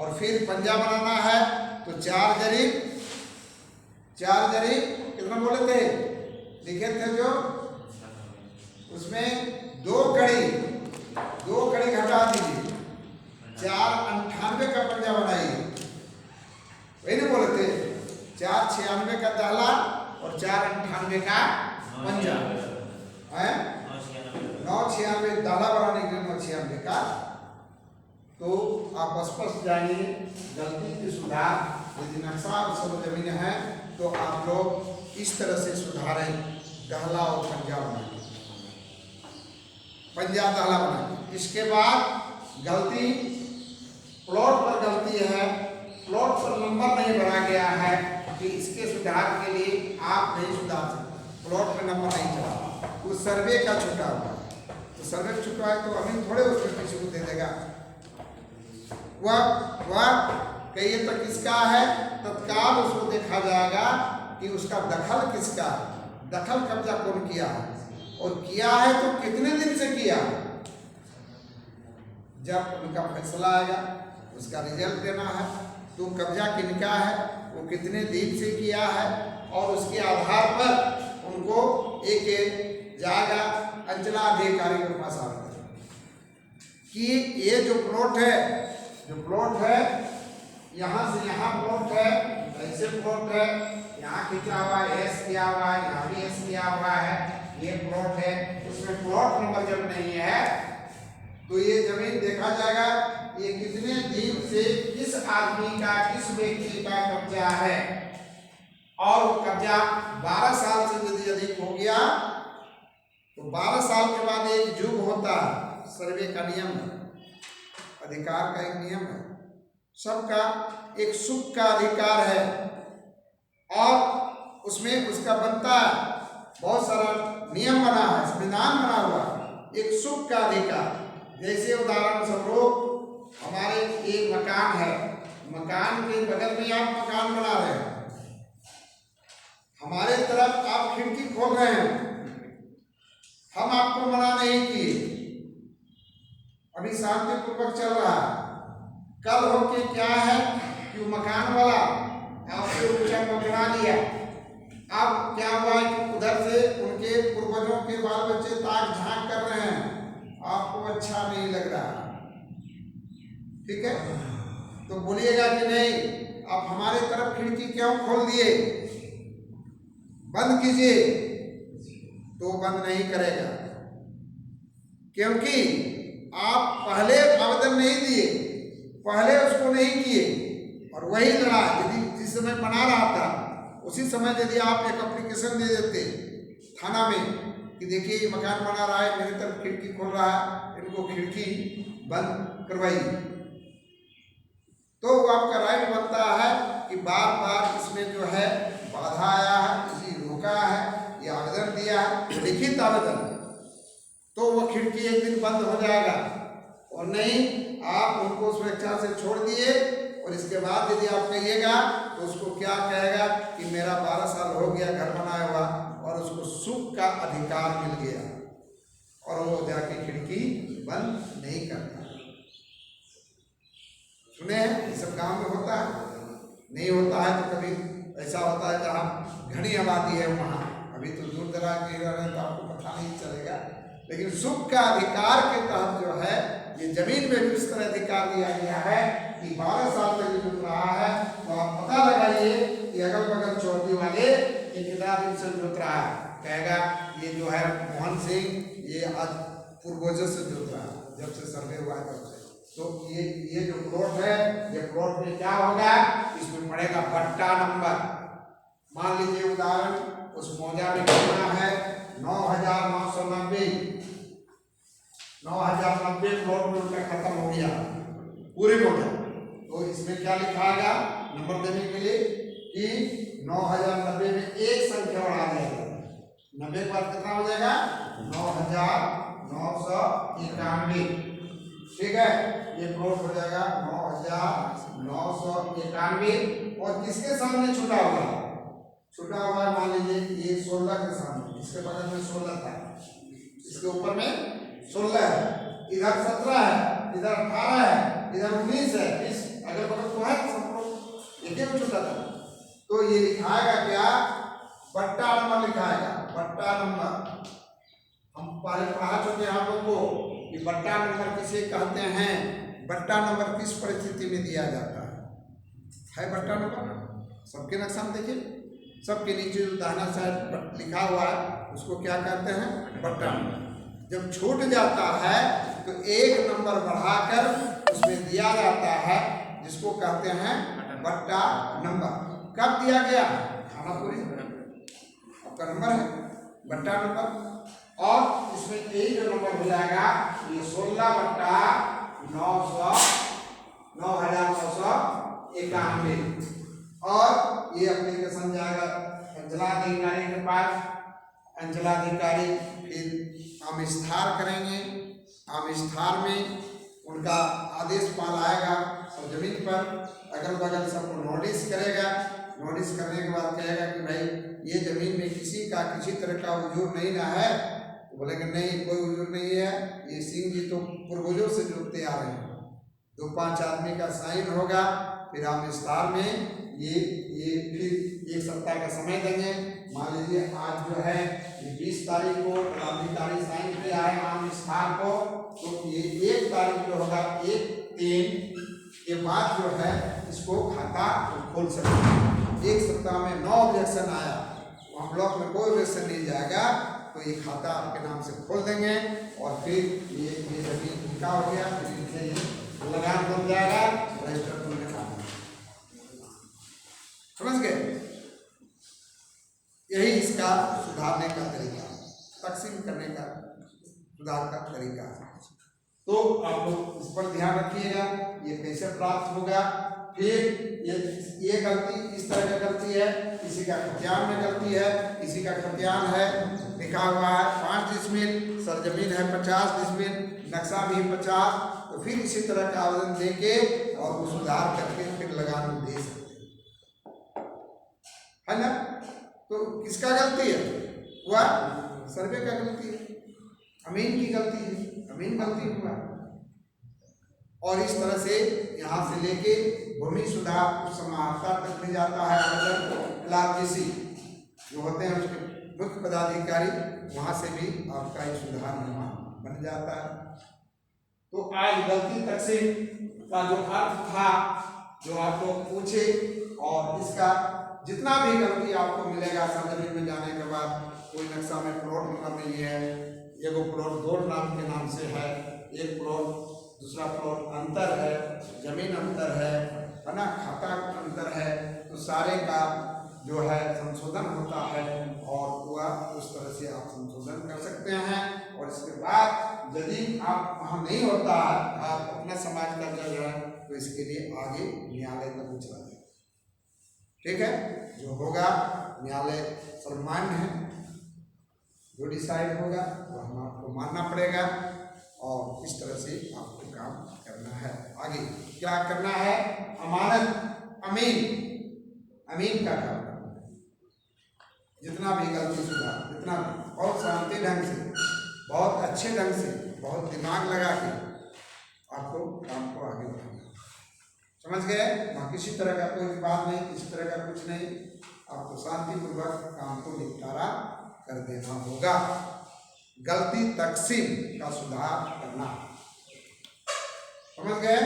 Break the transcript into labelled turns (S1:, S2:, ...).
S1: और फिर पंजा बनाना है तो 4 जरी कितना बोले थे, लिखे थे जो, उसमें 2 कड़ी घटा दीजिए, 498 का पंजा बनाइए, वही नहीं बोले थे, 496 का दाला और 498 का पंजा है, 996 दाला बनाने के लिए 996 का। तो आप स्पष्ट जानिए गलती की सुधार, यदि नक्शा और सरजमीन है तो आप लोग इस तरह से सुधारें, दहला और पंजा बनाइए, पंजा दहला बनाइए। इसके बाद गलती प्लॉट पर गलती है, प्लॉट पर नंबर नहीं भरा गया है कि इसके सुधार के लिए आप नहीं सुधार सकते, प्लॉट पर नंबर नहीं चला, वो सर्वे का छुटा हुआ, तो सर्वे छुटा है तो अभी थोड़े उसमें किसी को दे देगा, वह कहिए तो किसका है, तत्काल उसको देखा जाएगा कि उसका दखल किसका है, दखल कब्जा कौन किया है, और किया है तो कितने दिन से किया। जब उनका फैसला आएगा उसका रिजल्ट देना है, तो कब्जा किनका है, वो कितने दिन से किया है, और उसके आधार पर उनको एक जाएगा अंचलाधिकारी के पास आवेदन कि ये जो प्लॉट है यहाँ से यहाँ प्लॉट है, ऐसे प्लॉट है, यहाँ खींचा हुआ है, एस किया हुआ है, यहाँ भी एस किया हुआ है, ये प्लॉट है, उसमें प्लॉट नंबर जब नहीं है तो ये जमीन देखा जाएगा ये कितने दिन से किस आदमी का, किस व्यक्ति का कब्जा है, और वो कब्जा 12 साल से यदि अधिक हो गया तो 12 साल के बाद एक युग होता है, सर्वे का नियम है, अधिकार का एक नियम है, सबका एक सुख का अधिकार है, और उसमें उसका बनता है, बहुत सारा नियम बना है, संविधान बना हुआ, एक सुख का अधिकार। जैसे उदाहरण स्वरूप हमारे एक मकान है, मकान के बगल में आप मकान बना रहे हैं, हमारे तरफ आप खिड़की खोल रहे हैं, हम आपको मना नहीं किए, अभी शांतिपूर्वक चल रहा है, कल हो के क्या है कि मकान वाला आपसे ऊंचा बना लिया, अब क्या हुआ कि उधर से उनके पूर्वजों के बाल बच्चे ताक झांक कर रहे हैं, आपको अच्छा नहीं लग रहा, ठीक है, तो बोलिएगा कि नहीं आप हमारे तरफ खिड़की क्यों खोल दिए, बंद कीजिए, तो बंद नहीं करेगा, क्योंकि आप पहले आवेदन नहीं दिए, पहले उसको नहीं किए, और वही लड़ा, यदि जिस समय बना रहा था उसी समय यदि आप एक एप्लीकेशन दे देते थाना में कि देखिए ये मकान बना रहा है, मेरी तरफ खिड़की खोल रहा है, इनको खिड़की बंद करवाइए, तो वो आपका राइट बनता है कि बार बार इसमें जो है बाधा आया है, किसी रोका है, ये आवेदन दिया है, लिखित आवेदन, तो वो खिड़की एक दिन बंद हो जाएगा, और नहीं आप उनको स्वेच्छा से छोड़ दिए, और इसके बाद यदि आप कहिएगा तो उसको क्या कहेगा कि मेरा 12 साल हो गया घर बनाया हुआ, और उसको सुख का अधिकार मिल गया, और वो जाके खिड़की बंद नहीं करता। सुने हैं ये सब गांव में होता है, नहीं होता है तो कभी ऐसा होता है जहाँ घनी आबादी है वहाँ, अभी तो दूर दराज के रहे तो आपको पता नहीं चलेगा, लेकिन सुख का अधिकार के तहत जो है ये जमीन में भी इस तरह अधिकार दिया गया है कि 12 साल तक जुट रहा है, तो आप पता लगाइए कि अगल बगल चौधरी वाले ये कितना दिन से जुट रहा है, कहेगा ये जो है मोहन सिंह ये आज पूर्वजों से जुट रहा है, जब से सर्वे हुआ है तब से, तो ये जो प्लॉट है, ये प्लॉट में क्या होगा, इसमें पड़ेगा पट्टा नंबर, मान लीजिए उदाहरण उस मौजा में कितना है 9,990 प्लॉट में उनका खत्म हो गया पूरे मौजा, तो इसमें क्या लिखाएगा नंबर देने के लिए कि 9,090 में एक संख्या बढ़ा दिया जाएगा, 90 के बाद कितना हो जाएगा 9,991, ठीक है, ये प्लॉट हो जाएगा 9,991, और किसके सामने छुटा हुआ है, छुटा हुआ है मान लीजिए ये 16 के सामने, इसके बगल में 16 था, इसके ऊपर में 16 है, इधर 17 है, इधर 18 है, इधर 19 है, इस अगल बगल ये लिखाएगा क्या, बट्टा नंबर लिखाएगा, बट्टा नंबर। हम पहले पढ़ा चुके हैं आप लोगों को कि बट्टा नंबर किसे कहते हैं, बट्टा नंबर किस परिस्थिति में दिया जाता है बट्टा नंबर। सबके नक्शा में देखिए, सबके नीचे जो दाहिना साइड लिखा हुआ है उसको क्या कहते हैं, बट्टा नंबर। जब छूट जाता है तो एक नंबर बढ़ाकर उसमें दिया जाता है जिसको कहते हैं बट्टा नंबर। कब दिया गया, खानापुरी आपका नंबर है बट्टा नंबर। और इसमें एक जो नंबर हो जाएगा ये 16 बट्टा 991 और ये एप्लीकेशन जाएगा अंचलाधिकारी के पास। अंचलाधिकारी फिर आमिष्ठार करेंगे, आमिष्ठार में उनका आदेश पाल आएगा सब जमीन पर, अगल बगल सबको नोटिस करेगा। नोटिस करने के बाद कहेगा कि भाई ये जमीन में किसी का किसी तरह का उजूर नहीं ना है, तो बोलेंगे नहीं कोई उजूर नहीं है, ये सिंह जी तो पूर्वजों से जोतते आ रहे हैं। 2-5 आदमी का साइन होगा, फिर हम विस्तार में ये फिर 1 सप्ताह का समय देंगे। मान लीजिए आज जो है ये 20 तारीख को पदाधिकारी साइन पे आए आम विस्तार को, तो ये 1 तारीख जो होगा 1/3 के बाद जो है इसको खाता खोल सकते। 1 सप्ताह में 9 ऑब्जेक्शन आया, वहाँ ब्लॉक में कोई ऑब्जेक्शन नहीं जाएगा तो ये खाता आपके नाम से खोल देंगे और फिर ये जमीन इनका हो गया, फिर इनसे ये लगान बन जाएगा, रजिस्टर करने का। समझ गए, यही इसका सुधारने का तरीका, तकसीम करने का सुधार का तरीका है। तो आप लोग इस पर ध्यान रखिएगा, ये कैसे प्राप्त होगा। फिर ये गलती इस तरह की गलती है, किसी का खतियान में गलती है, किसी का खतियान है लिखा हुआ है 5 डिसमिल, सरजमीन है 50 डिसमिल, नक्शा भी 50, तो फिर इसी तरह का आवेदन देके और वो सुधार करके फिर लगान दे सकते है ना। तो किसका गलती है, वह सर्वे का गलती है, अमीन की गलती है, अमीन गलती हुआ। और इस तरह से यहाँ से लेके भूमि सुधार समाहर्ता तक ले जाता है आवेदन। LRGC जो होते हैं उसके मुख्य पदाधिकारी, वहाँ से भी आपका एक सुधारनामा बन जाता है। तो आज गलती तकसीम का जो अर्थ था जो आप लोग पूछे, और इसका जितना भी गलती आपको मिलेगा सरजमीन में जाने के बाद, कोई नक्शा में प्लॉट नंबर नहीं है, एगो प्लॉट 2 नाम के नाम से है, एक प्लॉट दूसरा प्लॉट अंतर है, जमीन अंतर है ना, खाता अंतर है, तो सारे का जो है संशोधन होता है और वह उस तरह से आप संशोधन कर सकते हैं। और इसके बाद यदि आप वहाँ नहीं होता है, आप अपना समाज का जज है, तो इसके लिए आगे न्यायालय तक चला जाए। ठीक है, जो होगा न्यायालय सर्वमान्य है, जो डिसाइड होगा वो हम आपको मानना पड़ेगा। और इस तरह से आपको काम करना है। आगे क्या करना है, अमानत अमीन का काम करना है। जितना भी गलती सुधार, जितना बहुत शांति ढंग से, बहुत अच्छे ढंग से, बहुत दिमाग लगा के आपको काम को आगे बढ़ाना। समझ गए, वहाँ किसी तरह का कोई विवाद नहीं, किसी तरह का कुछ नहीं, आपको शांतिपूर्वक काम को निपटारा कर देना होगा। गलती तकसीम का सुधार करना, समझ गए।